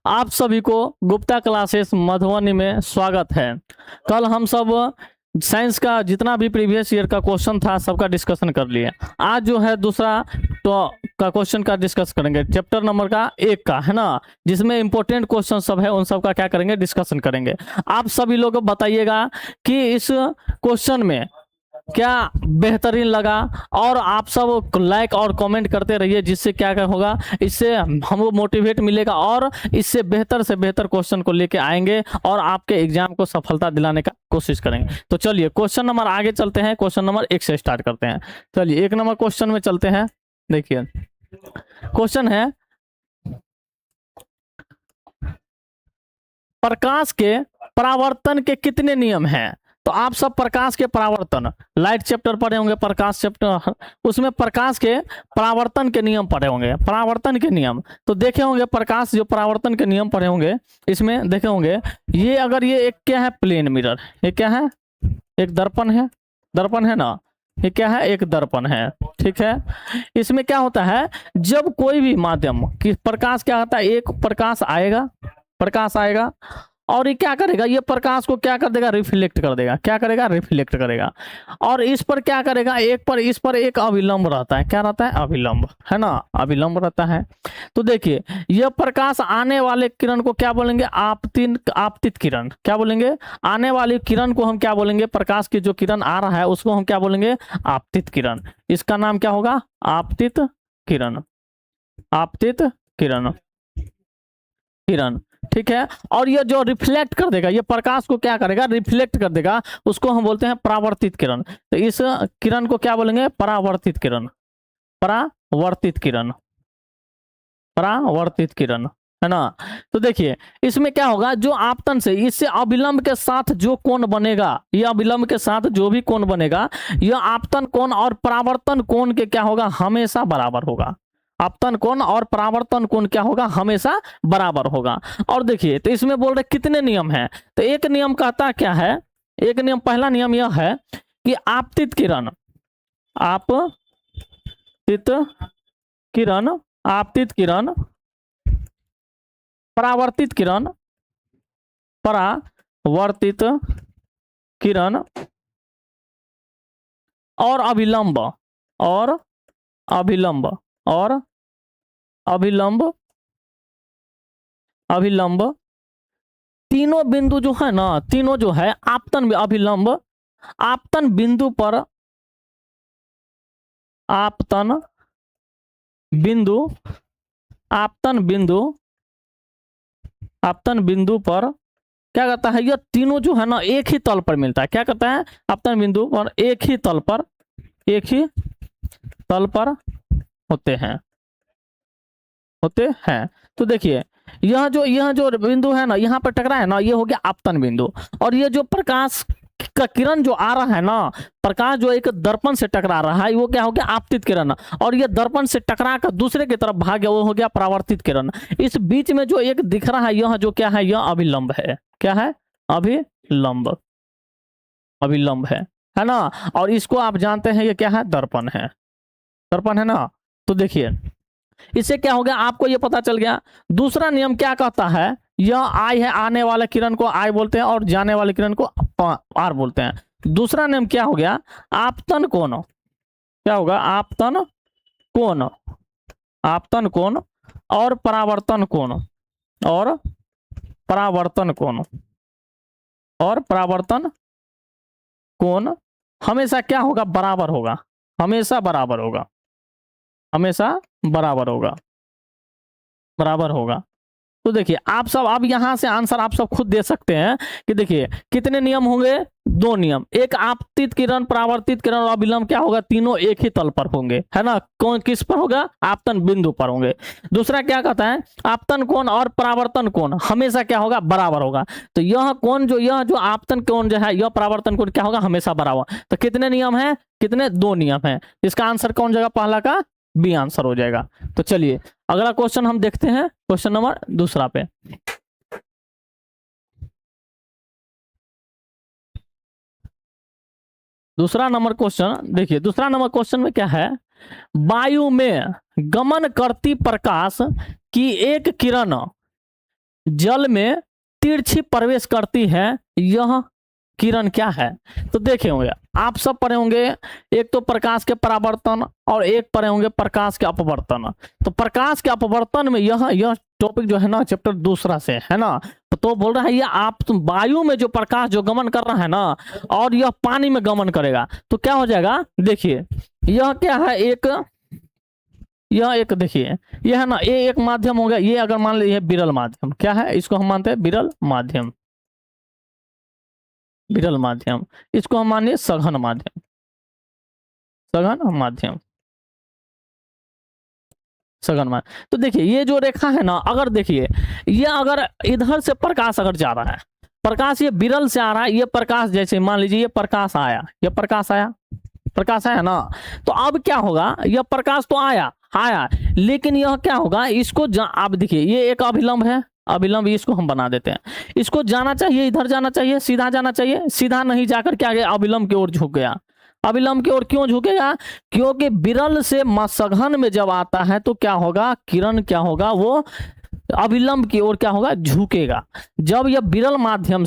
आप सभी को गुप्ता क्लासेस मधुबनी में स्वागत है। कल हम सब साइंस का जितना भी प्रीवियस ईयर का क्वेश्चन था सबका डिस्कशन कर लिए। आज जो है दूसरा तो का क्वेश्चन का डिस्कस करेंगे, चैप्टर नंबर का 1 का है ना, जिसमें इंपॉर्टेंट क्वेश्चन सब है उन सब का क्या करेंगे, डिस्कशन करेंगे। आप सभी लोग बताइएगा कि इस क्वेश्चन में क्या बेहतरीन लगा, और आप सब लाइक और कमेंट करते रहिए, जिससे क्या क्या होगा, इससे हमको मोटिवेट मिलेगा और इससे बेहतर से बेहतर क्वेश्चन को लेके आएंगे और आपके एग्जाम को सफलता दिलाने का कोशिश करेंगे। तो चलिए क्वेश्चन नंबर आगे चलते हैं, क्वेश्चन नंबर 1 से स्टार्ट करते हैं। चलिए 1 नंबर क्वेश्चन में चलते हैं। देखिए क्वेश्चन है, प्रकाश के परावर्तन के कितने नियम हैं? तो आप सब प्रकाश के परावर्तन लाइट चैप्टर पढ़े होंगे, प्रकाश चैप्टर, उसमें प्रकाश के परावर्तन के नियम पढ़े होंगे, परावर्तन के नियम तो देखे होंगे। प्रकाश जो परावर्तन के नियम पढ़े होंगे, इसमें देखे होंगे ये अगर ये एक क्या है, प्लेन मिरर, ये क्या है, एक दर्पण है, दर्पण है ना, ये क्या है, एक दर्पण है, ठीक है। इसमें क्या होता है, जब कोई भी माध्यम कि प्रकाश क्या होता है, एक प्रकाश आएगा, प्रकाश आएगा और ये क्या करेगा, ये प्रकाश को क्या कर देगा, रिफ्लेक्ट कर देगा, क्या करेगा, रिफ्लेक्ट करेगा। और इस पर क्या करेगा, एक पर इस पर एक अभिलंब रहता है, क्या रहता है, अभिलंब, है ना, अभिलंब रहता है। तो देखिए यह प्रकाश आने वाले किरण को क्या बोलेंगे, आपतित किरण, क्या बोलेंगे, आने वाली किरण को हम क्या बोलेंगे, प्रकाश की जो किरण आ रहा है उसको हम क्या बोलेंगे, आपतित किरण। इसका नाम क्या होगा, आपतित किरण, आपतित किरण, किरण, ठीक है। और ये जो रिफ्लेक्ट कर देगा, ये प्रकाश को क्या करेगा, रिफ्लेक्ट कर देगा, उसको हम बोलते हैं परावर्तित किरण। तो इस किरण को क्या बोलेंगे, परावर्तित किरण, परावर्तित किरण, परावर्तित किरण, है ना। तो देखिए इसमें क्या होगा, जो आपतन से इससे अभिलंब के साथ जो कोण बनेगा, ये अभिलंब के साथ जो भी कोण बनेगा, यह आपतन कोण और परावर्तन कोण के क्या होगा, हमेशा बराबर होगा। आपतन कोण और परावर्तन कोण क्या होगा, हमेशा बराबर होगा। और देखिए तो इसमें बोल रहे कितने नियम हैं, तो एक नियम कहता क्या है, एक नियम, पहला नियम यह है कि आपतित किरण, आपतित किरण, आपतित किरण, परावर्तित किरण, परावर्तित किरण और अभिलंब, और अभिलंब, और अभिलंब, अभिलंब, तीनों बिंदु जो है ना, तीनों जो है आपतन अभिलंब, आपतन बिंदु पर, आपतन बिंदु, आपतन बिंदु, आपतन बिंदु पर क्या करता है, यह तीनों जो है ना एक ही तल पर मिलता है, क्या करता है, आपतन बिंदु पर एक ही तल पर, एक ही तल पर होते हैं, होते हैं। तो देखिए यह जो बिंदु है ना, यहाँ पर टकरा है ना, ये हो गया आपतन बिंदु। और ये जो प्रकाश का किरण जो आ रहा है ना, प्रकाश जो एक दर्पण से टकरा रहा है, वो क्या हो गया, आपतित किरण। और ये दर्पण से टकरा कर दूसरे की तरफ भाग गया, वो हो गया परावर्तित किरण। इस बीच में जो एक दिख रहा है, यह जो क्या है, यह अभिलंब है, क्या है, अभिलंब, अभिलंब है ना। और इसको आप जानते हैं ये क्या है, दर्पण है, दर्पण है ना। तो देखिए इससे क्या हो गया, आपको ये पता चल गया। दूसरा नियम क्या कहता है, यह आई है, आने वाले किरण को आई बोलते हैं और जाने वाले किरण को आर बोलते हैं। दूसरा नियम क्या हो गया, आपतन कोण, क्या होगा, आपतन कोण, आपतन कोण और परावर्तन कोण, और परावर्तन कोण, और परावर्तन कोण हमेशा क्या होगा, बराबर होगा, हमेशा बराबर होगा, हमेशा बराबर होगा, बराबर होगा। तो देखिए आप सब अब यहां से आंसर आप सब खुद दे सकते हैं कि देखिए कितने नियम होंगे, 2 नियम, एक आपतित किरण, परावर्तित किरण और अभिलंब क्या होगा, तीनों एक ही तल पर होंगे, है ना। कौन किस पर होगा, आपतन बिंदु पर होंगे। दूसरा क्या कहता है, आपतन कोण और परावर्तन कोण हमेशा क्या होगा, बराबर होगा। तो यह कोण जो, यह जो आपतन कोण जो है, यह परावर्तन कोण क्या होगा, हमेशा बराबर। तो कितने नियम है, कितने, 2 नियम है। इसका आंसर कौन जगह, पहला का बी आंसर हो जाएगा। तो चलिए अगला क्वेश्चन हम देखते हैं, क्वेश्चन नंबर 2 पे। दूसरा नंबर क्वेश्चन देखिए, दूसरा नंबर क्वेश्चन में क्या है, वायु में गमन करती प्रकाश की एक किरण जल में तिरछी प्रवेश करती है यह किरण क्या है? तो देखे होंगे आप सब पढ़े होंगे, एक तो प्रकाश के परावर्तन और एक पढ़े होंगे प्रकाश के अपवर्तन। तो प्रकाश के अपवर्तन में यह टॉपिक जो है ना चैप्टर दूसरा से है ना, तो बोल रहा है ये आप वायु में जो प्रकाश जो गमन कर रहा है ना और यह पानी में गमन करेगा तो क्या हो जाएगा? देखिए यह क्या है, यह एक देखिए यह है ना, ये एक माध्यम हो गया। ये अगर मान लीजिए विरल माध्यम, क्या है इसको हम मानते हैं विरल माध्यम, विरल माध्यम। इसको हम मानिए सघन माध्यम, सघन माध्यम, सघन माध्यम। तो देखिए ये जो रेखा है ना, अगर देखिए ये अगर इधर से प्रकाश अगर जा रहा है, प्रकाश ये विरल से आ रहा है, ये प्रकाश जैसे मान लीजिए ये प्रकाश आया, ये प्रकाश आया, प्रकाश आया ना, तो अब क्या होगा? यह प्रकाश तो आया, लेकिन यह क्या होगा? इसको आप देखिए ये एक अभिलंब है, अभिलंब इसको हम बना देते हैं। इसको जाना चाहिए, इधर जाना चाहिए, सीधा जाना चाहिए, सीधा नहीं जाकर क्या गया? अभिलंब की ओर झुक गया। अभिलंब की ओर क्यों झुकेगा? क्योंकि विरल से सघन में जब आता है तो क्या होगा? किरण क्या होगा? वो अभिलंब की ओर क्या होगा? झुकेगा। जब यह विरल माध्यम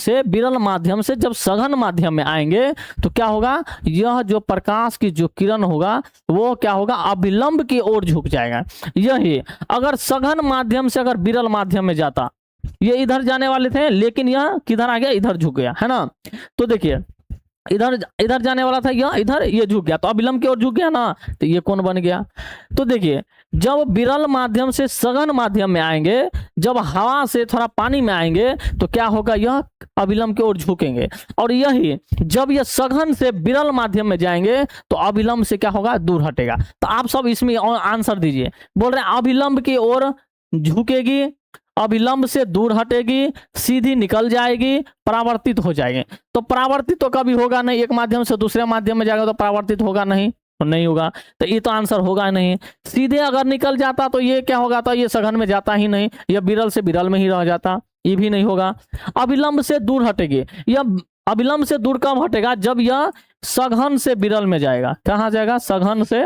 से जब सघन माध्यम में आएंगे तो क्या होगा? यह जो प्रकाश की जो किरण होगा वो क्या होगा? अभिलंब की ओर झुक जाएगा। यही अगर सघन माध्यम से अगर विरल माध्यम में जाता, ये इधर जाने वाले थे लेकिन यह किधर आ गया? इधर झुक गया, है ना। तो देखिए इधर जाने वाला था, यह इधर ये झुक गया, तो अभिलंब की ओर झुक गया ना, तो ये कौन बन गया? तो देखिए जब विरल माध्यम से सघन माध्यम में आएंगे, जब हवा से थोड़ा पानी में आएंगे तो क्या होगा? यह अभिलंब की ओर झुकेंगे। और यही जब यह सघन से विरल माध्यम में जाएंगे तो अभिलंब से क्या होगा? दूर हटेगा। तो आप सब इसमें आंसर दीजिए। बोल रहे हैं अभिलंब की ओर झुकेगी, अभिलंब से दूर हटेगी, सीधी निकल जाएगी, परावर्तित हो जाएगी। तो परावर्तित तो कभी होगा नहीं, एक माध्यम से दूसरे माध्यम में जाएगा तो परावर्तित होगा नहीं, तो नहीं होगा, तो ये तो आंसर होगा नहीं। सीधे अगर निकल जाता तो ये क्या होगा? तो ये सघन में जाता ही नहीं, यह विरल से विरल में ही रह जाता, ये भी नहीं होगा। अभिलंब से दूर हटेगी, यह अभिलंब से दूर कब हटेगा? जब यह सघन से विरल में जाएगा। कहाँ जाएगा? सघन से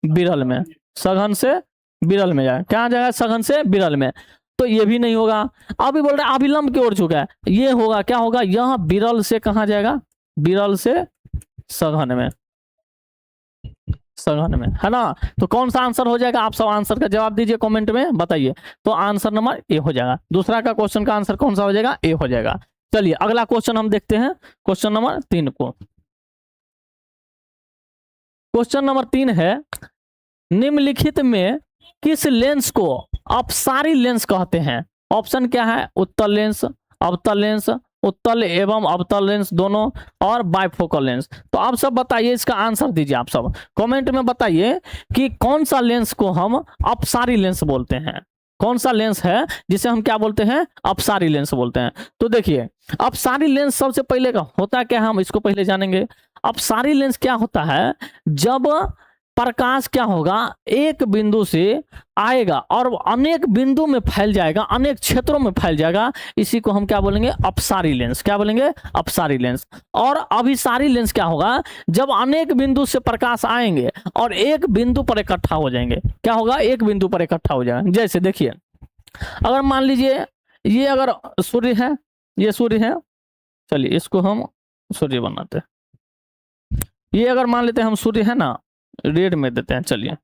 विरल में, सघन से विरल में जाएगा। कहाँ जाएगा? सघन से विरल में, तो ये भी नहीं होगा। अभी बोल रहे अभिलंब की ओर झुका है, ये होगा क्या होगा? यह विरल से कहाँ जाएगा? विरल से सघन में, सघन में, है ना। तो कौन सा आंसर हो जाएगा? आप सब आंसर का जवाब दीजिए, कमेंट में बताइए। तो आंसर नंबर ए हो जाएगा। दूसरा का क्वेश्चन का आंसर कौन सा हो जाएगा? ए हो जाएगा। चलिए अगला क्वेश्चन हम देखते हैं, क्वेश्चन नंबर 3 को। क्वेश्चन नंबर 3 है, निम्नलिखित में किस लेंस को अपसारी लेंस कहते हैं? ऑप्शन क्या है? उत्तल लेंस, अवतल लेंस, उत्तल एवं अवतल लेंस दोनों, और बाइफोकल लेंस। तो आप सब बताइए, इसका आंसर दीजिए। आप सब कमेंट में बताइए कि कौन सा लेंस को हम अपसारी लेंस बोलते हैं। कौन सा लेंस है जिसे हम क्या बोलते हैं? अपसारी लेंस बोलते हैं। तो देखिए अपसारी लेंस सबसे पहले का होता क्या है, हम इसको पहले जानेंगे। अपसारी लेंस क्या होता है? जब प्रकाश क्या होगा? एक बिंदु से आएगा और अनेक बिंदु में फैल जाएगा, अनेक क्षेत्रों में फैल जाएगा, इसी को हम क्या बोलेंगे? अपसारी लेंस। क्या बोलेंगे? अपसारी लेंस। और अभिसारी लेंस क्या होगा? जब अनेक बिंदु से प्रकाश आएंगे और एक बिंदु पर इकट्ठा हो जाएंगे। क्या होगा? एक बिंदु पर इकट्ठा हो जाएगा। जैसे देखिए अगर मान लीजिए ये अगर सूर्य है, ये सूर्य है, चलिए इसको हम सूर्य बनाते हैं। ये अगर मान लेते हैं हम सूर्य है ना, रेड में देते हैं। चलिए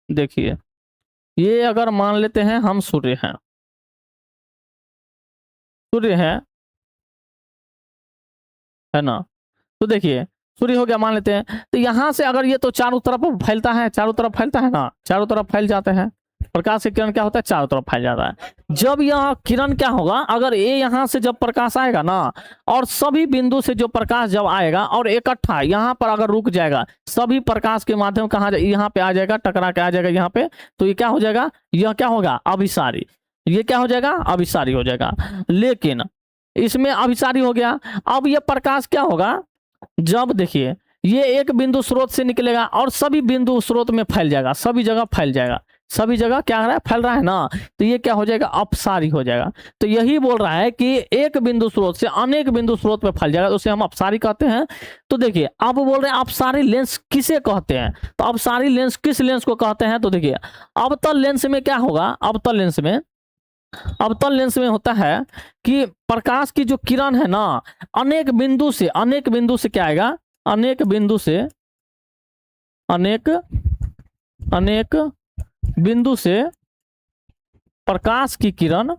देखिए ये अगर मान लेते हैं हम सूर्य हैं, सूर्य है ना। तो देखिए सूर्य हो गया मान लेते हैं। तो यहां से अगर ये तो चारों तरफ फैलता है, चारों तरफ फैलता है ना, चारों तरफ फैल जाते हैं। प्रकाश की किरण क्या होता है? चारों तरफ फैल जाता है। जब यह किरण क्या होगा? अगर ये यहां से जब प्रकाश आएगा ना और सभी बिंदु से जो प्रकाश जब आएगा और इकट्ठा यहां पर अगर रुक जाएगा, सभी प्रकाश के माध्यम कहाँ यहाँ पे आ जाएगा, टकरा के आ जाएगा यहाँ पे, तो ये क्या हो जाएगा? यह क्या होगा? अभिसारी। ये क्या हो जाएगा? अभिसारी हो जाएगा। लेकिन इसमें अभिसारी हो गया। अब यह प्रकाश क्या होगा? जब देखिए ये एक बिंदु स्रोत से निकलेगा और सभी बिंदु स्रोत में फैल जाएगा, सभी जगह फैल जाएगा, सभी जगह क्या हो रहा है, फैल रहा है ना, तो ये क्या हो जाएगा, अपसारी हो जाएगा। तो यही बोल रहा है कि एक बिंदु स्रोत से अनेक बिंदु स्रोत पे फैल जाएगा, तो उसे हम अपसारी कहते हैं। तो देखिए अब बोल रहे हैं अपसारी लेंस किसे कहते हैं, तो अपसारी लेंस किस लेंस को कहते हैं, तो देखिए अवतल लेंस में क्या होगा, अवतल लेंस में होता है कि प्रकाश की जो किरण है ना, अनेक बिंदु से क्या आएगा, अनेक बिंदु से प्रकाश की किरण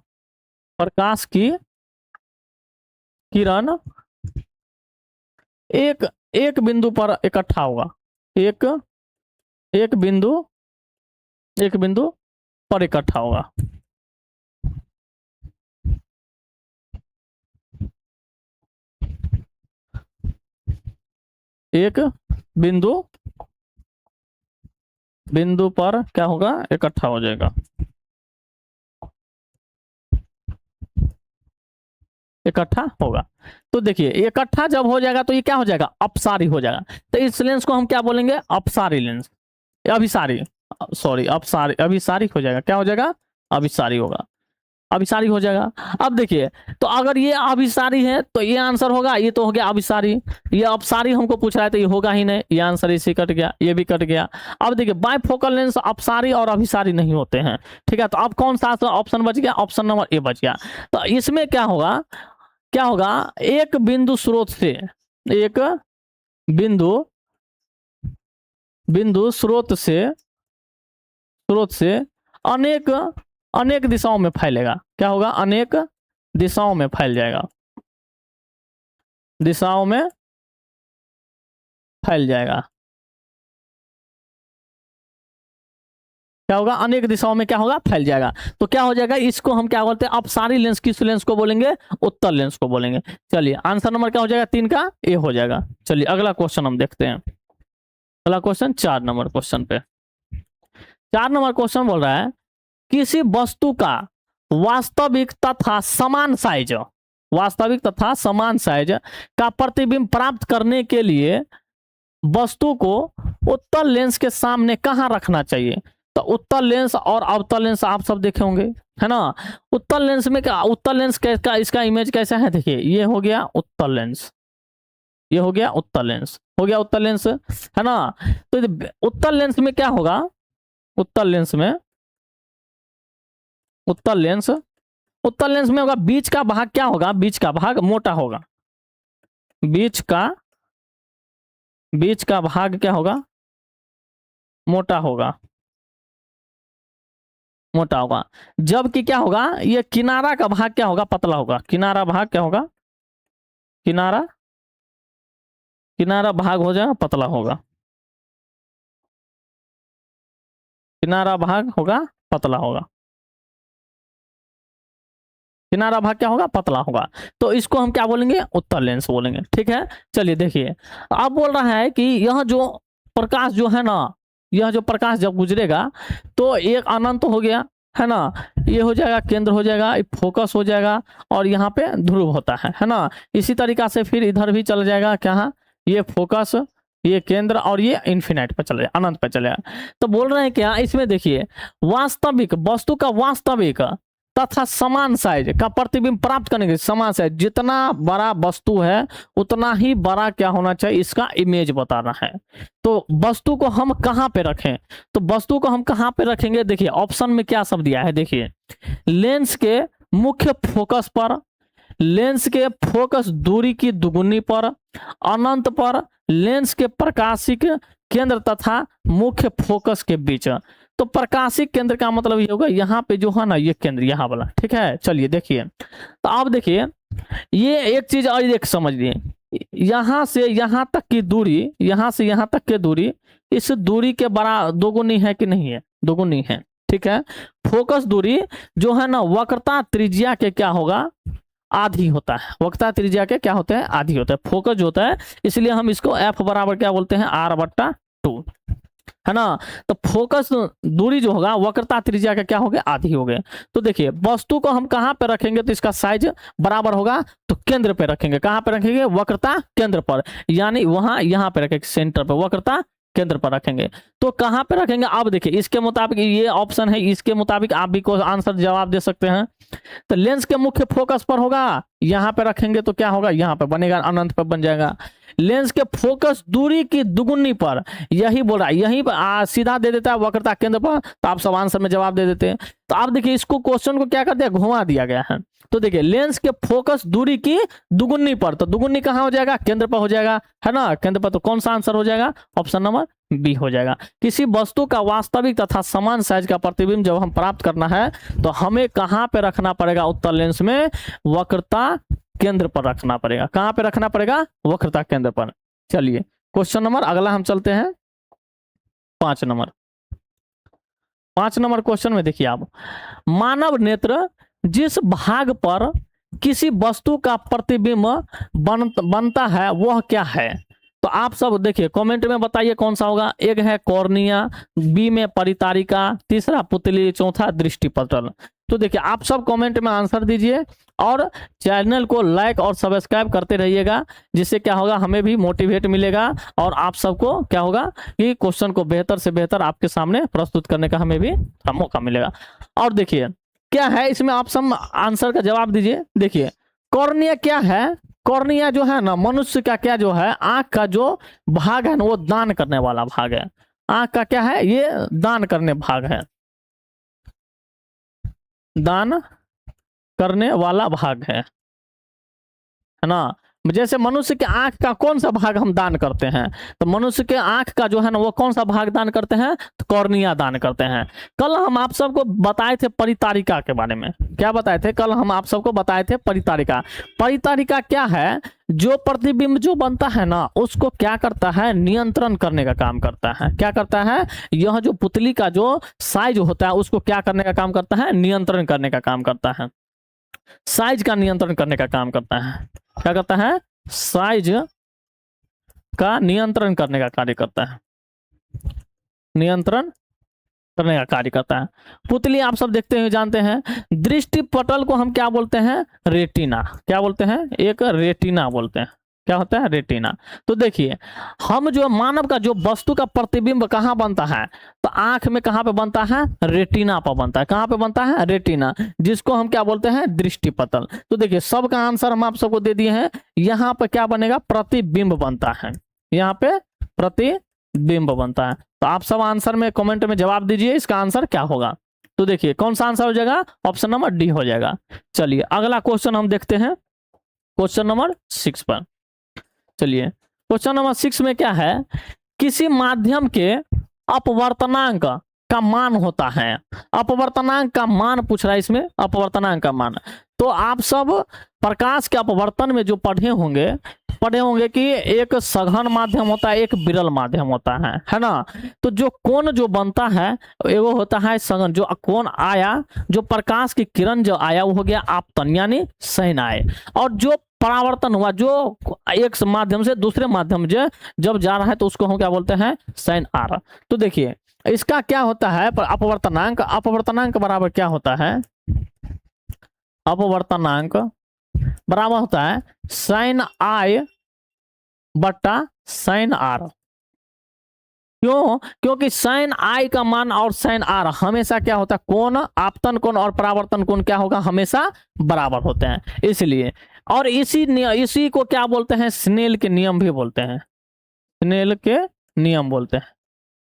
एक बिंदु पर इकट्ठा होगा, एक बिंदु पर इकट्ठा होगा। एक बिंदु पर क्या होगा, इकट्ठा हो जाएगा, इकट्ठा होगा। तो देखिए इकट्ठा जब हो जाएगा तो ये क्या हो जाएगा, अपसारी हो जाएगा। तो इस लेंस को हम क्या बोलेंगे, अपसारी लेंस, अभिसारी, सॉरी अपसारी, अभिसारी हो जाएगा, क्या हो जाएगा, अभिसारी होगा, अभिसारी हो जाएगा। अब देखिए तो अगर ये अभिसारी है तो ये आंसर होगा, ये तो हो गया अभिसारी, ये अपसारी हमको पूछ रहा है तो ये होगा ही नहीं, ये आंसर इसी कट गया, ये भी कट गया। अब देखिए बाइफोकल लेंस अपसारी और अभिसारी नहीं होते हैं, ठीक है। तो अब कौन सा ऑप्शन बच गया, ऑप्शन नंबर ए बच गया। तो इसमें क्या होगा, एक बिंदु स्रोत से, एक बिंदु स्रोत से अनेक दिशाओं में फैलेगा, क्या होगा, अनेक दिशाओं में फैल जाएगा, दिशाओं में फैल जाएगा, क्या होगा, अनेक दिशाओं में क्या होगा, फैल जाएगा। तो क्या हो जाएगा, इसको हम क्या बोलते हैं, अपसारी लेंस, किस लेंस को बोलेंगे, उत्तल लेंस को बोलेंगे। चलिए आंसर नंबर क्या हो जाएगा, 3 का ए हो जाएगा। चलिए अगला क्वेश्चन हम देखते हैं, अगला क्वेश्चन 4 नंबर क्वेश्चन पे। 4 नंबर क्वेश्चन बोल रहा है किसी वस्तु का वास्तविक तथा समान साइज का प्रतिबिंब प्राप्त करने के लिए वस्तु को उत्तल लेंस के सामने कहां रखना चाहिए। तो उत्तल लेंस और अवतल लेंस आप सब देखे होंगे, है ना। उत्तल लेंस में क्या, उत्तल लेंस का इसका इमेज कैसा है, देखिए ये हो गया उत्तल लेंस, ये हो गया उत्तल लेंस, है ना। तो उत्तल लेंस में क्या होगा, उत्तल लेंस में होगा, बीच का भाग क्या होगा, बीच का भाग मोटा होगा, बीच का भाग क्या होगा, मोटा होगा, जबकि क्या होगा, ये किनारा का भाग क्या होगा, पतला होगा, किनारा भाग क्या होगा, किनारा भाग हो जाएगा, पतला होगा, किनारा भाग होगा, पतला होगा, किनारा भाग क्या होगा, पतला होगा। तो इसको हम क्या बोलेंगे, उत्तल लेंस बोलेंगे, ठीक है। चलिए देखिए अब बोल रहा है कि यह जो प्रकाश जो है ना, यह जो प्रकाश जब गुजरेगा तो एक अनंत हो गया, है ना, ये हो जाएगा केंद्र हो जाएगा, फोकस हो जाएगा, और यहाँ पे ध्रुव होता है ना। इसी तरीका से फिर इधर भी चल जाएगा, क्या, ये फोकस, ये केंद्र, और ये इन्फिनाइट पर चल जाएगा, अनंत पर चलेगा। तो बोल रहे हैं क्या, इसमें देखिए वास्तविक वस्तु का वास्तविक तथा समान साइज का प्रतिबिंब प्राप्त करने के, समान साइज, जितना बड़ा वस्तु है उतना ही बड़ा क्या होना चाहिए, इसका इमेज बताना है। तो वस्तु को हम कहां पे रखें, तो वस्तु को हम कहां पे रखेंगे, देखिए ऑप्शन में क्या सब दिया है, देखिए लेंस के मुख्य फोकस पर, लेंस के फोकस दूरी की दुगुनी पर, अनंत पर, लेंस के प्रकाशिक केंद्र तथा मुख्य फोकस के बीच। तो प्रकाशिक केंद्र का मतलब ये होगा यहाँ पे जो है ना, ये केंद्र यहाँ वाला, ठीक है। चलिए देखिए तो आप देखिए ये एक चीज और एक समझ लिए, यहाँ से यहाँ तक की दूरी, यहाँ से यहाँ तक की दूरी, इस दूरी के बड़ा दोगुनी है कि नहीं है, दोगुनी है, ठीक है। फोकस दूरी जो है ना, वक्रता त्रिज्या के क्या होगा, आधी होता है, वक्रता त्रिज्या के क्या होते हैं, आधी होता है, फोकस जो होता है, इसलिए हम इसको F बराबर क्या बोलते हैं, R/2, है ना। तो फोकस दूरी जो होगा वक्रता त्रिज्या का क्या हो गया, आधी हो गए। तो देखिए वस्तु को हम कहां पे रखेंगे तो इसका साइज बराबर होगा, तो केंद्र पे रखेंगे, कहां पे रखेंगे, वक्रता केंद्र पर, यानी वहां यहां पे रखेंगे, सेंटर पे, वक्रता केंद्र पर रखेंगे। तो कहाँ पे रखेंगे, अब देखिए इसके मुताबिक ये ऑप्शन है, इसके मुताबिक आप भी को आंसर जवाब दे सकते हैं। तो लेंस के मुख्य फोकस पर होगा, यहाँ पे रखेंगे तो क्या होगा, यहाँ पे बनेगा, अनंत पर बन जाएगा। लेंस के फोकस दूरी की दुगुनी पर, यही बोल रहा है, यही सीधा दे देता है वक्रता केंद्र पर, तो आप सब आंसर में जवाब दे देते हैं। तो आप देखिए इसको क्वेश्चन को क्या कर दिया, घुमा दिया गया है। तो देखिए लेंस के फोकस दूरी की दुगुनी पर, तो दुगुनी कहाँ हो जाएगा, केंद्र पर हो जाएगा, है ना, केंद्र पर। तो कौन सा आंसर हो जाएगा, ऑप्शन नंबर बी हो जाएगा। किसी वस्तु का वास्तविक तथा समान साइज का प्रतिबिंब जब हम प्राप्त करना है तो हमें कहाँ पे रखना पड़ेगा, उत्तल लेंस में वक्रता केंद्र पर रखना पड़ेगा। कहाँ पे रखना पड़ेगा, वक्रता केंद्र पर। चलिए क्वेश्चन नंबर अगला हम चलते हैं 5 नंबर। 5 नंबर क्वेश्चन में देखिए आप, मानव नेत्र जिस भाग पर किसी वस्तु का प्रतिबिंब बनता है वह क्या है। तो आप सब देखिए कमेंट में बताइए कौन सा होगा। एक है कॉर्निया, बी में परितारिका, तीसरा पुतली, चौथा दृष्टिपटल। तो देखिए आप सब कमेंट में आंसर दीजिए और चैनल को लाइक और सब्सक्राइब करते रहिएगा, जिससे क्या होगा, हमें भी मोटिवेट मिलेगा और आप सबको क्या होगा कि क्वेश्चन को बेहतर से बेहतर आपके सामने प्रस्तुत करने का हमें भी मौका मिलेगा। और देखिए क्या है इसमें, आप सब आंसर का जवाब दीजिए। देखिए कॉर्निया क्या है, कॉर्निया जो है ना मनुष्य का क्या जो है, आंख का जो भाग है ना वो दान करने वाला भाग है। आंख का क्या है, ये दान करने भाग है, दान करने वाला भाग है ना। जैसे मनुष्य के आंख का कौन सा भाग हम दान करते हैं, तो मनुष्य के आंख का जो है ना वो कौन सा भाग दान करते हैं, तो कॉर्निया दान करते हैं। कल हम आप सबको बताए थे परितारिका के बारे में, क्या बताए थे, कल हम आप सबको बताए थे परितारिका। परितारिका क्या है, जो प्रतिबिंब जो बनता है ना उसको क्या करता है, नियंत्रण करने का काम करता है। क्या करता है, यह जो पुतली का जो साइज होता है उसको क्या करने का काम करता है, नियंत्रण करने का काम करता है, साइज का नियंत्रण करने का काम करता है। क्या करता है, साइज का नियंत्रण करने का कार्य करता है, नियंत्रण करने का कार्य करता है। पुतली आप सब देखते हैं, जानते हैं। दृष्टिपटल को हम क्या बोलते हैं, रेटिना। क्या बोलते हैं, एक रेटिना बोलते हैं। क्या होता है, रेटिना। तो देखिए हम जो मानव का जो वस्तु का प्रतिबिंब कहाँ बनता है, तो आंख में कहाँ पे बनता है, रेटिना पर बनता है। कहाँ पे बनता है, रेटिना, जिसको हम क्या बोलते हैं, दृष्टिपटल। तो देखिए सबका आंसर हम आप सबको दे दिए हैं। यहाँ पे क्या बनेगा, प्रतिबिंब बनता है, यहाँ पे प्रतिबिंब बनता है। तो आप सब आंसर में कमेंट में जवाब दीजिए इसका आंसर क्या होगा। तो देखिए कौन सा आंसर हो जाएगा, ऑप्शन नंबर डी हो जाएगा। चलिए अगला क्वेश्चन हम देखते हैं, क्वेश्चन नंबर 6 पर। चलिए क्वेश्चन नंबर 6 में क्या है, किसी माध्यम के अपवर्तनांक का मान होता है। अपवर्तनांक का मान पूछ रहा है इसमें, अपवर्तनांक का मान। तो आप सब प्रकाश के अपवर्तन में जो पढ़े होंगे कि एक सघन माध्यम होता है, एक विरल माध्यम होता है ना। तो जो कोण जो बनता है वो होता है सघन, जो कोण आया, जो प्रकाश की किरण जो आया वो हो गया आपतन यानी sin आए, और जो परावर्तन हुआ जो एक माध्यम से दूसरे माध्यम जब जा रहा है तो उसको हम क्या बोलते हैं, sin r। तो देखिए इसका क्या होता है, अपवर्तनांक, अपवर्तनांक बराबर क्या होता है, अपवर्तनांक बराबर होता है sin i बट्टा sin r। क्यों, क्योंकि sin i का मान और sin r हमेशा क्या होता है, कोण, आपतन कोण और परावर्तन कोण क्या होगा, हमेशा बराबर होते हैं, इसलिए। और इसी को क्या बोलते हैं, स्नेल के नियम भी बोलते हैं, स्नेल के नियम बोलते हैं।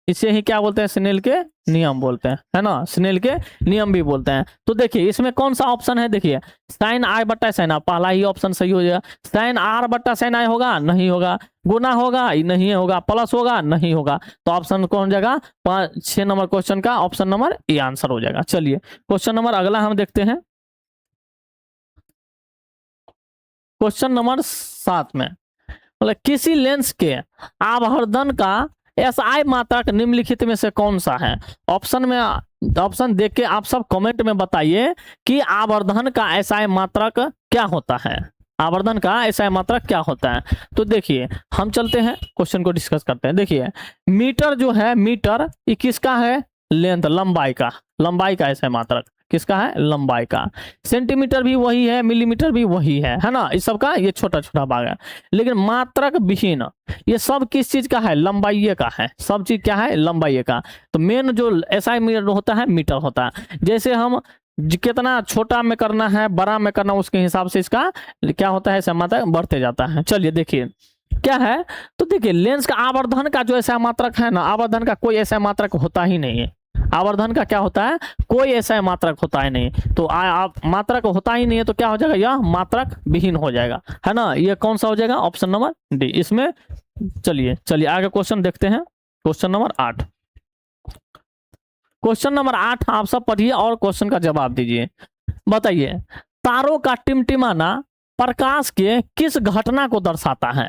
इसे ही क्या बोलते हैं, स्नेल के नियम बोलते हैं, है ना, स्नेल के नियम भी बोलते हैं। तो देखिए इसमें कौन सा ऑप्शन है, देखिए sin i बट्टा sin r, पहला ही ऑप्शन सही हो जाएगा। sin r बट्टा sin i होगा, नहीं होगा। गुना होगा, नहीं होगा। प्लस होगा, नहीं होगा। तो ऑप्शन कौन हो जाएगा, 6 नंबर क्वेश्चन का ऑप्शन नंबर ए आंसर हो जाएगा। चलिए क्वेश्चन नंबर अगला हम देखते हैं, क्वेश्चन नंबर 7 में मतलब किसी लेंस के आवर्धन का SI मात्रक निम्नलिखित में से कौन सा है। ऑप्शन देख के आप सब कमेंट में बताइए कि आवर्धन का SI मात्रक क्या होता है, आवर्धन का SI मात्रक क्या होता है। तो देखिए हम चलते हैं क्वेश्चन को डिस्कस करते हैं। देखिए मीटर जो है, मीटर ये किसका है, लेंथ, लंबाई का SI मात्रक किसका है, लंबाई का। सेंटीमीटर भी वही है, मिलीमीटर भी वही है ना, इस सब का ये छोटा छोटा भाग है। लेकिन मात्रक विहीन ये सब किस चीज का है, लंबाई का है, सब चीज क्या है, लंबाई का। तो मेन जो एसआई मीटर होता है, मीटर होता है। जैसे हम कितना छोटा में करना है, बड़ा में करना, उसके हिसाब से इसका क्या होता है, मात्रक बढ़ते जाता है। चलिए देखिए क्या है, तो देखिए लेंस का आवर्धन का जो ऐसा मात्रक है ना, आवर्धन का कोई ऐसा मात्रक होता ही नहीं है। आवर्धन का क्या होता है, कोई ऐसा मात्रक होता ही नहीं। तो मात्रक होता ही नहीं है, तो क्या हो जाएगा, यह मात्रक विहीन हो जाएगा, है ना। ये कौन सा हो जाएगा, ऑप्शन नंबर डी इसमें। चलिए आगे क्वेश्चन देखते हैं, क्वेश्चन नंबर 8। क्वेश्चन नंबर 8 आप सब पढ़िए और क्वेश्चन का जवाब दीजिए। बताइए, तारों का टिमटिमाना प्रकाश के किस घटना को दर्शाता है।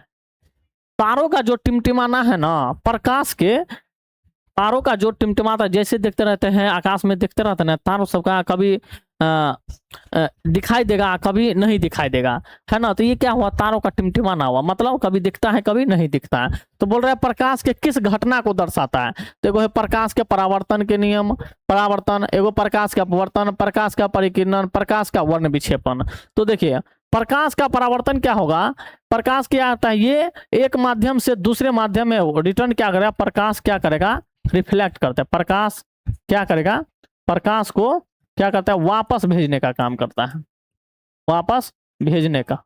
तारों का जो टिमटिमाना है ना, प्रकाश के, तारों का जो टिमटिमाता, जैसे देखते रहते हैं आकाश में, देखते रहते हैं तारों सबका, कभी दिखाई देगा, कभी नहीं दिखाई देगा, है ना। तो ये क्या हुआ, तारों का टिमटिमाना हुआ, मतलब कभी दिखता है, कभी नहीं दिखता है। तो बोल रहे हैं प्रकाश के किस घटना को दर्शाता है। तो एगो है प्रकाश के परावर्तन के नियम, परावर्तन, एगो प्रकाश का अपवर्तन, प्रकाश का परिकिरण, प्रकाश का वर्ण विक्षेपण। तो देखिए प्रकाश का परावर्तन क्या होगा, प्रकाश क्या आता है, ये एक माध्यम से दूसरे माध्यम में रिटर्न क्या करेगा, प्रकाश क्या करेगा, रिफ्लेक्ट करता है। प्रकाश क्या करेगा, प्रकाश को क्या करता है, वापस भेजने का काम करता है, वापस भेजने का,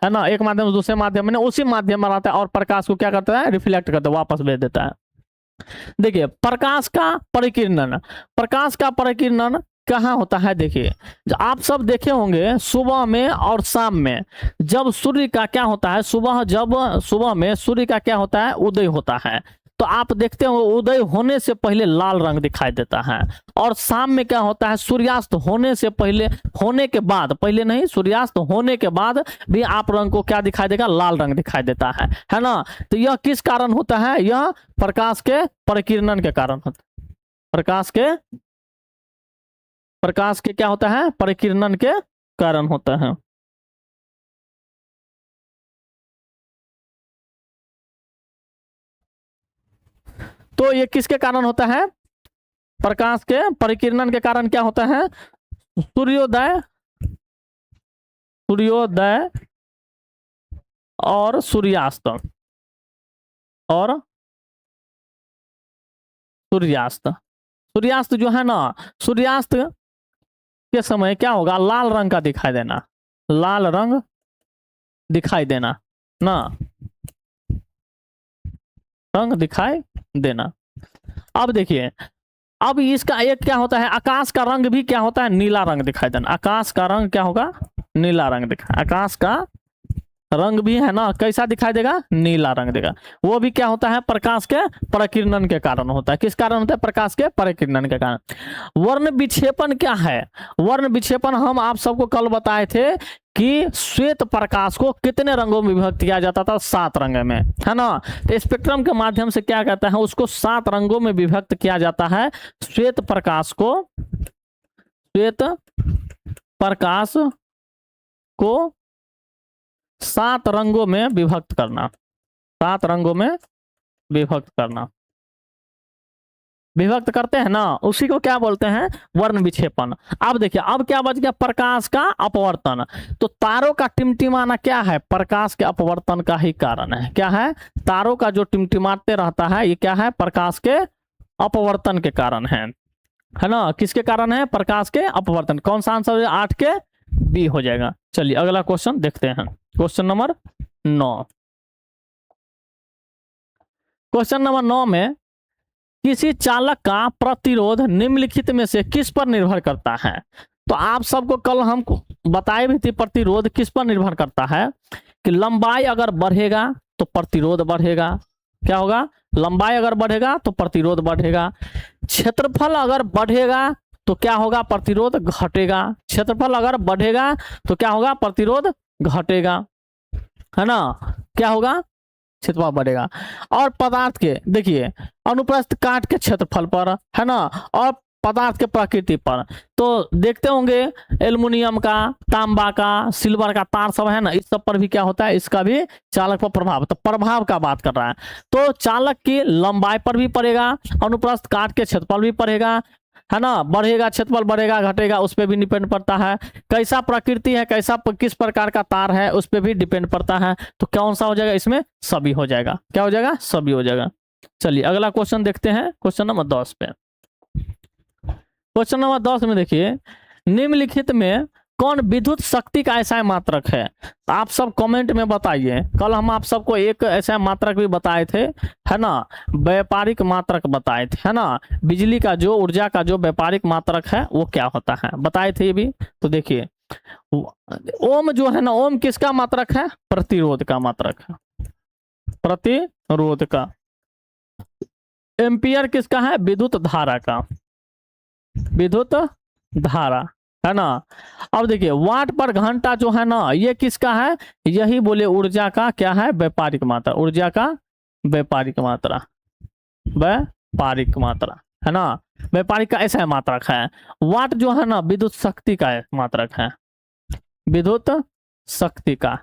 है ना। एक माध्यम से दूसरे माध्यम में, उसी माध्यम में आता है और प्रकाश को क्या करता है, रिफ्लेक्ट करता है, वापस भेज देता है। देखिए प्रकाश का परिकिरण, प्रकाश का परिकिरण कहाँ होता है, देखिए आप सब देखे होंगे सुबह में और शाम में, जब सूर्य का क्या होता है, जब सुबह में सूर्य का क्या होता है, उदय होता है, तो आप देखते हो उदय होने से पहले लाल रंग दिखाई देता है। और शाम में क्या होता है, सूर्यास्त होने से पहले, होने के बाद, पहले नहीं, सूर्यास्त होने के बाद भी आप रंग को क्या दिखाई देगा, लाल रंग दिखाई देता है ना। तो यह किस कारण होता है, यह प्रकाश के परिकिरण के कारण होता है। प्रकाश के क्या होता है, परिकिरण के कारण होता है। तो ये किसके कारण होता है, प्रकाश के परिकिरण के कारण क्या होता है, सूर्योदय और सूर्यास्त, सूर्यास्त जो है ना, सूर्यास्त के समय क्या होगा, लाल रंग का दिखाई देना, लाल रंग दिखाई देना ना, रंग दिखाई देना। अब देखिए, अब इसका एक क्या होता है, आकाश का रंग भी क्या होता है, नीला रंग दिखाई देना। आकाश का रंग क्या होगा, नीला रंग दिखा, आकाश का रंग भी है ना, कैसा दिखाई देगा, नीला रंग देगा। वो भी क्या होता है, प्रकाश के परिकिरण के कारण होता है। किस कारण होता है, प्रकाश के परिकिरण के कारण। वर्ण विक्षेपण क्या है, वर्ण विक्षेपण हम आप सबको कल बताए थे कि श्वेत प्रकाश को कितने रंगों में विभक्त किया जाता था, 7 रंग में, है ना। तो स्पेक्ट्रम के माध्यम से क्या कहता है, उसको 7 रंगों में विभक्त किया जाता है। श्वेत प्रकाश को 7 रंगों में विभक्त करना, 7 रंगों में विभक्त करना, विभक्त करते हैं ना, उसी को क्या बोलते हैं, वर्ण विक्षेपण। अब देखिए, अब क्या बच गया, प्रकाश का अपवर्तन। तो तारों का टिमटिमाना क्या है, प्रकाश के अपवर्तन का ही कारण है। क्या है, तारों का जो टिमटिमाते रहता है, ये क्या है, प्रकाश के अपवर्तन के कारण है ना। किसके कारण है, प्रकाश के अपवर्तन। कौन सा आंसर, 8 के बी हो जाएगा। चलिए अगला क्वेश्चन देखते हैं, क्वेश्चन नंबर 9। क्वेश्चन नंबर 9 में, किसी चालक का प्रतिरोध निम्नलिखित में से किस पर निर्भर करता है। तो आप सबको कल हम बताए भी थे, प्रतिरोध किस पर निर्भर करता है, कि लंबाई अगर बढ़ेगा तो प्रतिरोध बढ़ेगा। क्या होगा, लंबाई अगर बढ़ेगा तो प्रतिरोध बढ़ेगा। क्षेत्रफल अगर बढ़ेगा तो क्या होगा, प्रतिरोध घटेगा। क्षेत्रफल अगर बढ़ेगा तो क्या होगा, प्रतिरोध घटेगा, है ना। क्या होगा, क्षेत्रफल बढ़ेगा। और पदार्थ के देखिए, अनुप्रस्थ काट के क्षेत्रफल पर, है ना, और पदार्थ के प्रकृति पर। तो देखते होंगे एल्युमिनियम का, तांबा का, सिल्वर का तार सब है ना, इस सब पर भी क्या होता है, इसका भी चालक पर प्रभाव। तो प्रभाव का बात कर रहा है, तो चालक की लंबाई पर भी पड़ेगा, अनुप्रस्थ काट के क्षेत्रफल भी पड़ेगा, है ना, बढ़ेगा, क्षेत्रफल बढ़ेगा घटेगा उस पर भी डिपेंड पड़ता है, कैसा प्रकृति है, कैसा किस प्रकार का तार है उस पर भी डिपेंड पड़ता है। तो कौन सा हो जाएगा इसमें, सभी हो जाएगा। क्या हो जाएगा, सभी हो जाएगा। चलिए अगला क्वेश्चन देखते हैं, क्वेश्चन नंबर 10 पे। क्वेश्चन नंबर 10 में देखिए, निम्नलिखित में कौन विद्युत शक्ति का ऐसा मात्रक है। तो आप सब कमेंट में बताइए। कल हम आप सबको एक ऐसा मात्रक भी बताए थे, है ना, व्यापारिक मात्रक बताए थे, है ना, बिजली का जो ऊर्जा का जो व्यापारिक मात्रक है वो क्या होता है, बताए थे ये भी। तो देखिए ओम जो है ना, ओम किसका मात्रक है, प्रतिरोध का मात्रक है, प्रतिरोध का। एम्पियर किसका है, विद्युत धारा का, विद्युत धारा, है ना। अब देखिए वाट पर घंटा जो है ना ये किसका है, यही बोले ऊर्जा का क्या है, व्यापारिक मात्रा, ऊर्जा का व्यापारिक मात्रा, व्यापारिक मात्रा, है ना, व्यापारिक का ऐसा मात्रक है। वाट जो है ना विद्युत शक्ति का मात्रक है, विद्युत शक्ति का,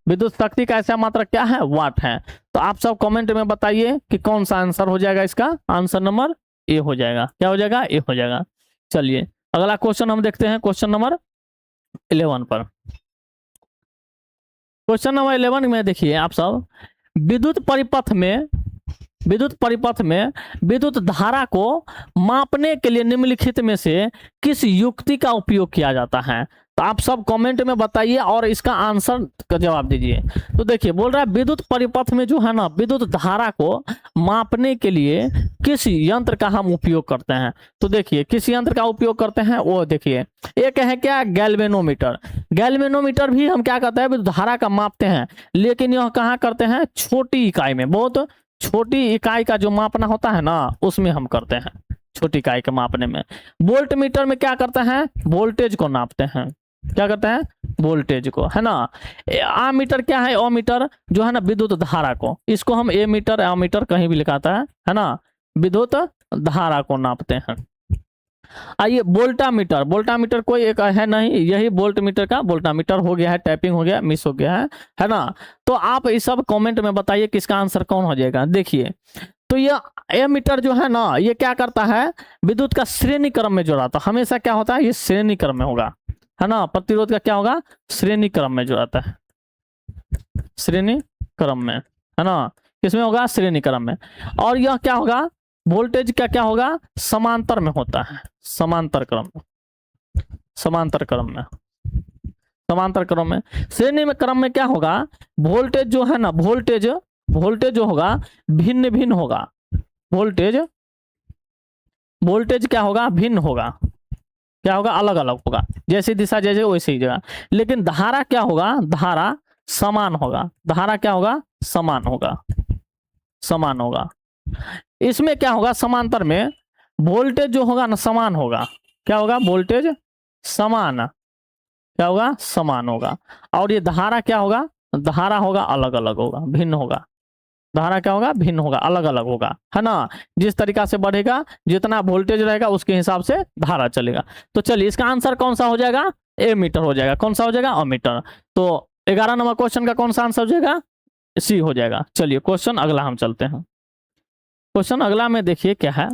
विद्युत शक्ति का ऐसा मात्रक क्या है, वाट है। तो आप सब कमेंट में बताइए कि कौन सा आंसर हो जाएगा इसका, आंसर नंबर ए हो जाएगा। क्या हो जाएगा, ए हो जाएगा। चलिए अगला क्वेश्चन हम देखते हैं, क्वेश्चन नंबर 11 पर। क्वेश्चन नंबर 11 में देखिए आप सब, विद्युत परिपथ में विद्युत धारा को मापने के लिए निम्नलिखित में से किस युक्ति का उपयोग किया जाता है। तो आप सब कमेंट में बताइए और इसका आंसर का जवाब दीजिए। तो देखिए बोल रहा है विद्युत परिपथ में जो है ना विद्युत धारा को मापने के लिए किस यंत्र का हम उपयोग करते हैं। तो देखिए किस यंत्र का उपयोग करते हैं वो देखिए, एक है क्या, गैल्वेनोमीटर। गैल्वेनोमीटर भी हम क्या करते हैं, विद्युत धारा का मापते हैं, लेकिन यह कहाँ करते हैं, छोटी इकाई में, बहुत छोटी इकाई का जो मापना होता है ना उसमें हम करते हैं, छोटी इकाई के मापने में। वोल्ट मीटर में क्या करते हैं, वोल्टेज को नापते हैं, क्या करते हैं, वोल्टेज को, है ना। आमीटर क्या है, ओमीटर जो है ना विद्युत धारा को, इसको हम ए मीटर आमीटर कहीं भी लिखाता है ना, विद्युत धारा को नापते हैं। आइए वोल्टामीटर, वोल्टामीटर कोई एक है नहीं, यही वोल्ट मीटर का वोल्टामीटर हो गया है, टाइपिंग हो गया, मिस हो गया है ना। तो आप ये सब कमेंट में बताइए किसका आंसर कौन हो जाएगा। देखिए तो ये एमीटर जो है ना ये क्या करता है, विद्युत का श्रेणी क्रम में जोड़ाता, हमेशा क्या होता है, ये श्रेणी क्रम में होगा, है ना, प्रतिरोध का क्या होगा, श्रेणी क्रम में जोड़ाता है, श्रेणी क्रम में, है ना, किसमें होगा, श्रेणी क्रम में। और यह क्या होगा, वोल्टेज का क्या होगा, समांतर में होता है, समांतर क्रम में, समांतर क्रम में, समांतर क्रम में। श्रेणी में क्रम में क्या होगा, वोल्टेज जो है ना, वोल्टेज जो होगा भिन्न भिन्न होगा, वोल्टेज क्या होगा, भिन्न होगा, क्या होगा, अलग अलग होगा, जैसी दिशा जैसे वैसे ही जगह। लेकिन धारा क्या होगा, धारा समान होगा, धारा क्या होगा, समान होगा, समान होगा। इसमें क्या होगा, समांतर में वोल्टेज जो होगा ना समान होगा, क्या होगा, वोल्टेज समान, क्या होगा, समान होगा। और ये धारा क्या होगा, धारा होगा अलग अलग होगा, भिन्न होगा, धारा क्या होगा, भिन्न होगा, अलग अलग होगा, है ना। जिस तरीका से बढ़ेगा जितना वोल्टेज रहेगा उसके हिसाब से धारा चलेगा। तो चलिए इसका आंसर कौन सा हो जाएगा, ए मीटर हो जाएगा। कौन सा हो जाएगा, अमीटर। तो 11 नंबर क्वेश्चन का कौन सा आंसर हो जाएगा, सी हो जाएगा। चलिए क्वेश्चन अगला हम चलते हैं। क्वेश्चन अगला में देखिए क्या है,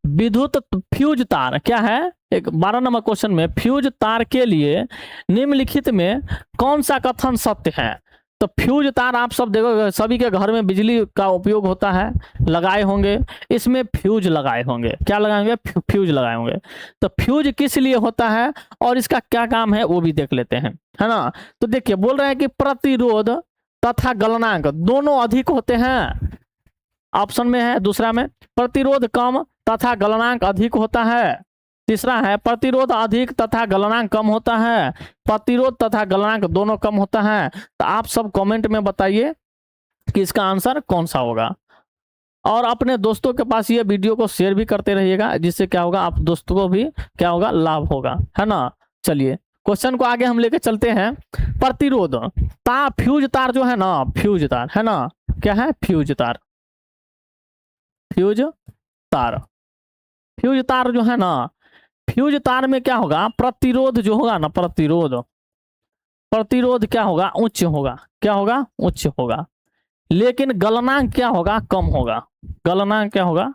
विद्युत फ्यूज तार क्या है, एक 12 नंबर क्वेश्चन में फ्यूज तार के लिए निम्नलिखित में कौन सा कथन सत्य है। तो फ्यूज तार आप सब देखो सभी के घर में बिजली का उपयोग होता है, लगाए होंगे, इसमें फ्यूज लगाए होंगे, क्या लगाएंगे, फ्यूज लगाए होंगे। तो फ्यूज किस लिए होता है और इसका क्या काम है वो भी देख लेते हैं, है ना। तो देखिए बोल रहे हैं कि प्रतिरोध तथा गलनांक दोनों अधिक होते हैं, ऑप्शन में है दूसरा में, प्रतिरोध कम तथा गलनांक अधिक होता है। तीसरा है प्रतिरोध अधिक तथा गलनांक कम होता है, प्रतिरोध तथा गलनांक दोनों कम होता है। तो आप सब कमेंट में बताइए कि इसका आंसर कौन सा होगा। और अपने दोस्तों के पास ये वीडियो को शेयर भी करते रहिएगा, जिससे क्या होगा, आप दोस्तों को भी क्या होगा, लाभ होगा, है ना। चलिए क्वेश्चन को आगे हम लेके चलते हैं। प्रतिरोध फ्यूज तार जो है ना, फ्यूज तार है ना, क्या है, फ्यूज तार, फ्यूज तार, फ्यूज तार जो है ना, फ्यूज तार में क्या होगा, प्रतिरोध जो होगा ना, प्रतिरोध क्या होगा, उच्च होगा, क्या होगा, उच्च होगा। लेकिन गलनांक क्या होगा, कम होगा, गलनांक क्या होगा,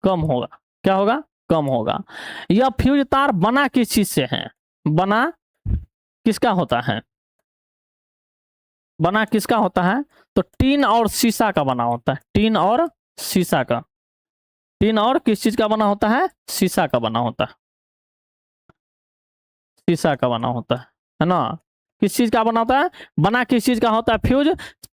कम होगा, क्या होगा, कम होगा। यह फ्यूज तार बना किस चीज से है, बना किसका होता है, बना किसका होता है, तो टीन और शीशा का बना होता है, टीन और शीशा का, टीन और किस चीज का बना होता है, शीशा का बना होता है, शीशा का बना होता है ना। किस चीज का बना होता है, बना किस चीज का होता है, फ्यूज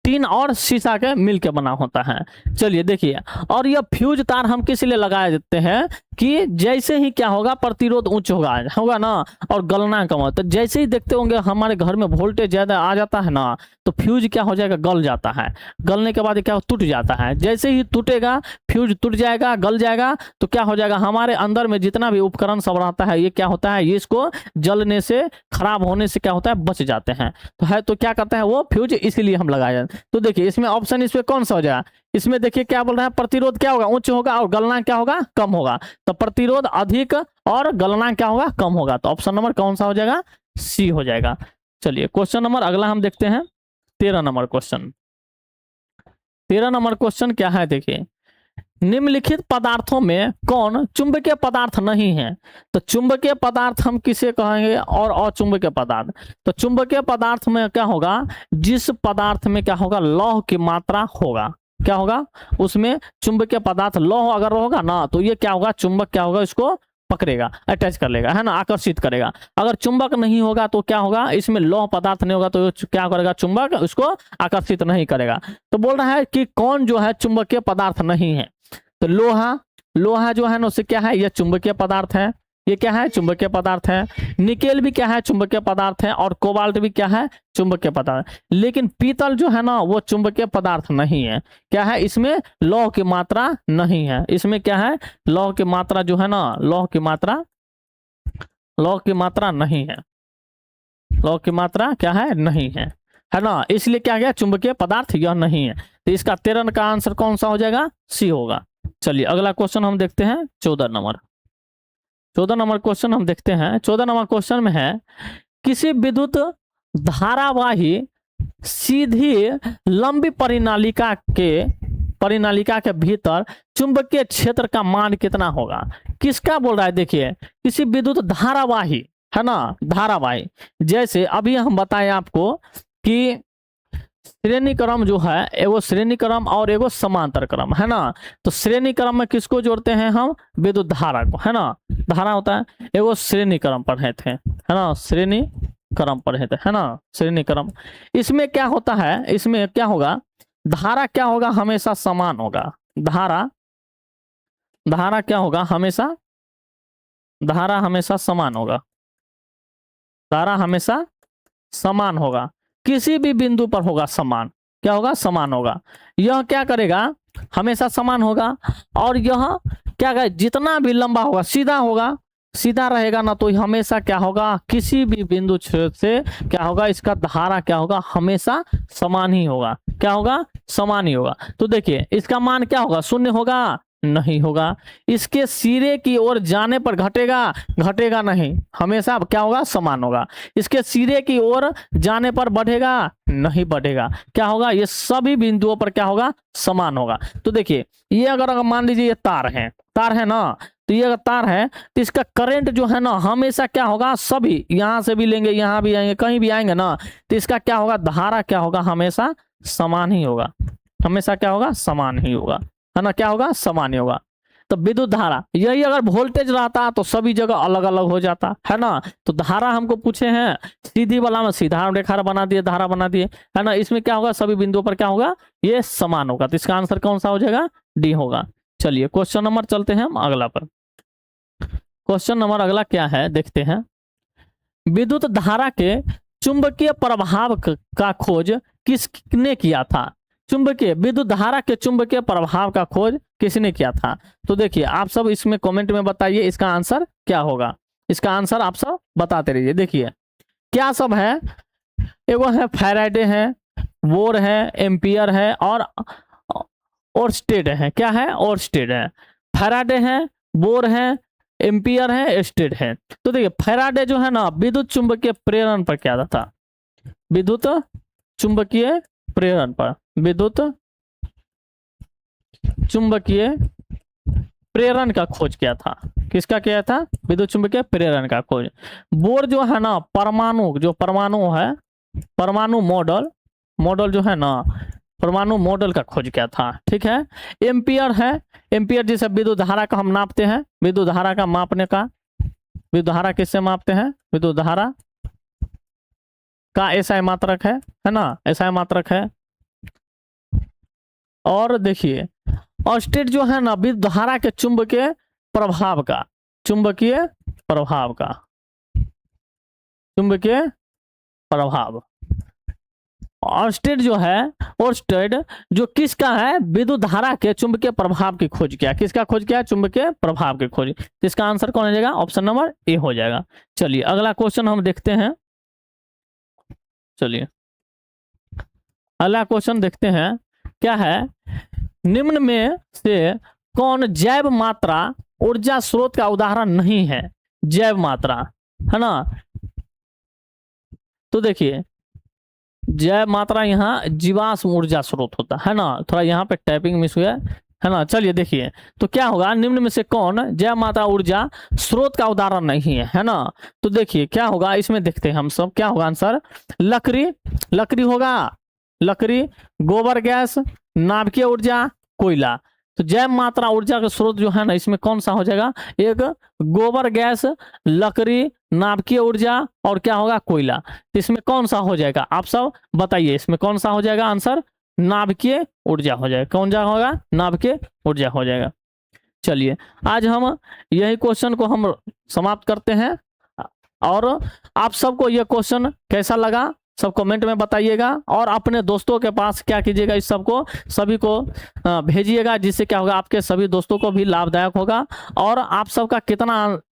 टीन और शीशा के मिल के बना होता है। चलिए देखिए, और यह फ्यूज तार हम किस लिए लगाए देते हैं कि जैसे ही क्या होगा, प्रतिरोध उच्च होगा ना, और गलना कम होगा। तो जैसे ही देखते होंगे हमारे घर में वोल्टेज ज्यादा आ जाता है ना, तो फ्यूज क्या हो जाएगा, गल जाता है। गलने के बाद क्या टूट जाता है। जैसे ही टूटेगा, फ्यूज टूट जाएगा, गल जाएगा, तो क्या हो जाएगा, हमारे अंदर में जितना भी उपकरण सब रहता है, ये क्या होता है, ये इसको जलने से, खराब होने से क्या होता है, बच जाते हैं। तो है, तो क्या करता है वो फ्यूज, इसीलिए हम लगाए। तो देखिए इसमें ऑप्शन इसमें कौन सा हो जाएगा, इसमें देखिए क्या बोल रहा है, प्रतिरोध क्या होगा, उच्च होगा, और गलना क्या होगा, कम होगा। तो प्रतिरोध अधिक और गलना क्या होगा, कम होगा। तो ऑप्शन नंबर कौन सा हो जाएगा, सी हो जाएगा। चलिए क्वेश्चन नंबर अगला हम देखते हैं, 13 नंबर क्वेश्चन। 13 नंबर क्वेश्चन क्या है, देखिए, निम्नलिखित पदार्थों में कौन चुंबकीय पदार्थ नहीं है। तो चुंबकीय पदार्थ हम किसे कहेंगे, और अचुंबकीय पदार्थ। तो चुंबकीय पदार्थ में क्या होगा, जिस पदार्थ में क्या होगा, लौह की मात्रा होगा, क्या होगा उसमें, चुंबकीय पदार्थ लौह अगर होगा ना, तो ये क्या होगा, चुंबक क्या होगा, इसको पकड़ेगा, अटैच कर लेगा, है ना, आकर्षित करेगा। अगर चुंबक नहीं होगा तो क्या होगा, इसमें लौह पदार्थ नहीं होगा, तो क्या करेगा, चुंबक उसको आकर्षित नहीं करेगा। तो बोल रहा है कि कौन जो है चुंबकीय पदार्थ नहीं है। तो लोहा, लोहा जो है ना, उससे क्या है, यह चुंबकीय पदार्थ है, ये क्या है, चुंबकीय पदार्थ है। निकेल भी क्या है, चुंबकीय पदार्थ है, और कोबाल्ट भी क्या है, चुंबकीय पदार्थ। लेकिन पीतल जो है ना, वो चुंबकीय पदार्थ नहीं है। क्या है, इसमें लौह की मात्रा नहीं है, इसमें क्या है, लौह की मात्रा जो है ना, लौह की मात्रा, लौह की मात्रा नहीं है, लौह की मात्रा क्या है, नहीं है ना, इसलिए क्या गया, चुंबकीय पदार्थ यह नहीं है। तो इसका 13 का आंसर कौन सा हो जाएगा, सी होगा। चलिए अगला क्वेश्चन हम देखते हैं, 14 नंबर। 14 नंबर क्वेश्चन हम देखते हैं। 14 नंबर क्वेश्चन में है, किसी विद्युत धारावाही सीधी लंबी परिनालिका के भीतर चुंबकीय क्षेत्र का मान कितना होगा। किसका बोल रहा है, देखिए, किसी विद्युत धारावाही, है ना, धारावाही, जैसे अभी हम बताएं आपको कि श्रेणी क्रम जो है, एगो श्रेणी क्रम और एगो समांतर क्रम, है ना। तो श्रेणी क्रम में किसको जोड़ते हैं हम, विद्युत धारा को, है ना। धारा होता है, एगो श्रेणी क्रम पढ़े थे, है ना, श्रेणी क्रम पढ़े थे, है ना, श्रेणी क्रम। इसमें क्या होता है, इसमें क्या होगा, धारा क्या होगा, हमेशा समान होगा। धारा, धारा क्या होगा, हमेशा, धारा हमेशा समान होगा, धारा हमेशा समान होगा, किसी भी बिंदु पर होगा समान, क्या होगा, समान होगा। यह क्या करेगा, हमेशा समान होगा, और यह क्या करेगा, जितना भी लंबा होगा, सीधा होगा, सीधा रहेगा ना, तो हमेशा क्या होगा, किसी भी बिंदु से क्या होगा, इसका धारा क्या होगा, हमेशा समान ही होगा, क्या होगा, समान ही होगा। तो देखिए इसका मान क्या होगा, शून्य होगा, नहीं होगा। इसके सिरे की ओर जाने पर घटेगा, घटेगा नहीं, हमेशा क्या होगा, समान होगा। इसके सिरे की ओर जाने पर बढ़ेगा, नहीं बढ़ेगा, क्या होगा, ये सभी बिंदुओं पर क्या होगा, समान होगा। तो देखिए ये अगर मान लीजिए ये तार है, तार है ना, तो ये अगर तार है, तो इसका करंट जो है ना, हमेशा क्या होगा, सभी यहां से भी लेंगे, यहां भी आएंगे, कहीं भी आएंगे ना, तो इसका क्या होगा, धारा क्या होगा, हमेशा समान ही होगा, हमेशा क्या होगा, समान ही होगा, है ना, क्या होगा, समान ही होगा। तो विद्युत धारा, यही अगर वोल्टेज रहता तो सभी जगह अलग अलग हो जाता, है ना। तो धारा हमको पूछे हैं, सीधी वाला में सीधा रेखा बना दिए, धारा बना दिए, है ना। इसमें क्या होगा, सभी बिंदुओं पर क्या होगा, ये समान होगा। तो इसका आंसर कौन सा हो जाएगा, डी होगा। चलिए क्वेश्चन नंबर चलते हैं हम अगला पर। क्वेश्चन नंबर अगला क्या है, देखते हैं। विद्युत धारा के चुंबकीय प्रभाव का खोज किसने किया था। चुंबकीय, विद्युत धारा के चुंबकीय प्रभाव का खोज किसने किया था। तो देखिए आप सब इसमें कमेंट में बताइए इसका आंसर क्या होगा, इसका आंसर आप सब बताते रहिए। देखिए क्या सब है, एगो है फैराडे है, बोर है, एम्पियर है, और ओरस्टेड है। क्या है, ओरस्टेड है। फैराडे है, बोर है, एम्पियर है, ओरस्टेड है। तो देखिए फैराडे जो है ना, विद्युत चुंबकीय प्रेरण पर क्या था, विद्युत चुंबकीय प्रेरण पर, विद्युत चुंबकीय प्रेरण का खोज किया था। किसका किया था? विद्युत चुंबकीय प्रेरण का खोज। बोर जो है ना परमाणु, जो परमाणु है, परमाणु मॉडल जो है ना, परमाणु मॉडल का खोज किया था। ठीक है। एम्पियर है, एम्पियर जिसे विद्युत धारा का हम नापते हैं, विद्युत धारा का मापने का, विद्युत धारा किससे मापते हैं? विद्युत धारा का एसआई मात्रक है ना, एसआई मात्रक है। और देखिए ऑस्टेट जो है ना विद्युत धारा के चुंबकीय प्रभाव का, चुंबकीय प्रभाव का, चुंबकीय प्रभाव। ऑस्टेट जो है, ऑस्टेट जो किसका है? विद्युत धारा के चुंबकीय प्रभाव की खोज किया। किसका खोज किया? चुंबकीय प्रभाव की खोज। तो इसका आंसर कौन हो जाएगा? ऑप्शन नंबर ए हो जाएगा। चलिए अगला क्वेश्चन हम देखते हैं। चलिए अगला क्वेश्चन देखते हैं, क्या है? निम्न में से कौन जैव मात्रा ऊर्जा स्रोत का उदाहरण नहीं है? जैव मात्रा है ना, तो देखिए जैव मात्रा यहाँ जीवाश्म ऊर्जा स्रोत होता है ना, थोड़ा यहाँ पे टाइपिंग मिस हुआ है ना। चलिए देखिए तो क्या होगा, निम्न में से कौन जैव मात्रा ऊर्जा स्रोत का उदाहरण नहीं है ना। तो देखिए क्या होगा, इसमें देखते हैं हम सब क्या होगा आंसर। लकड़ी, लकड़ी होगा, लकड़ी, गोबर गैस, नाभिकीय ऊर्जा, कोयला। तो जैव मात्रा ऊर्जा का स्रोत जो है ना, इसमें कौन सा हो जाएगा? एक गोबर गैस, लकड़ी, नाभिकीय ऊर्जा और क्या होगा? कोयला। तो इसमें कौन सा हो जाएगा? आप सब बताइए, इसमें कौन सा हो जाएगा आंसर? नाभिकीय ऊर्जा हो जाएगा। कौन सा होगा? नाभिकीय ऊर्जा हो जाएगा। चलिए आज हम यही क्वेश्चन को हम समाप्त करते हैं, और आप सबको यह क्वेश्चन कैसा लगा सब कमेंट में बताइएगा, और अपने दोस्तों के पास क्या कीजिएगा, इस सबको सभी को भेजिएगा, जिससे क्या होगा आपके सभी दोस्तों को भी लाभदायक होगा। और आप सबका कितना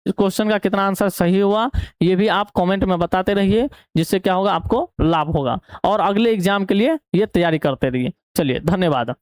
क्वेश्चन का कितना आंसर सही हुआ ये भी आप कमेंट में बताते रहिए, जिससे क्या होगा आपको लाभ होगा, और अगले एग्जाम के लिए ये तैयारी करते रहिए। चलिए धन्यवाद।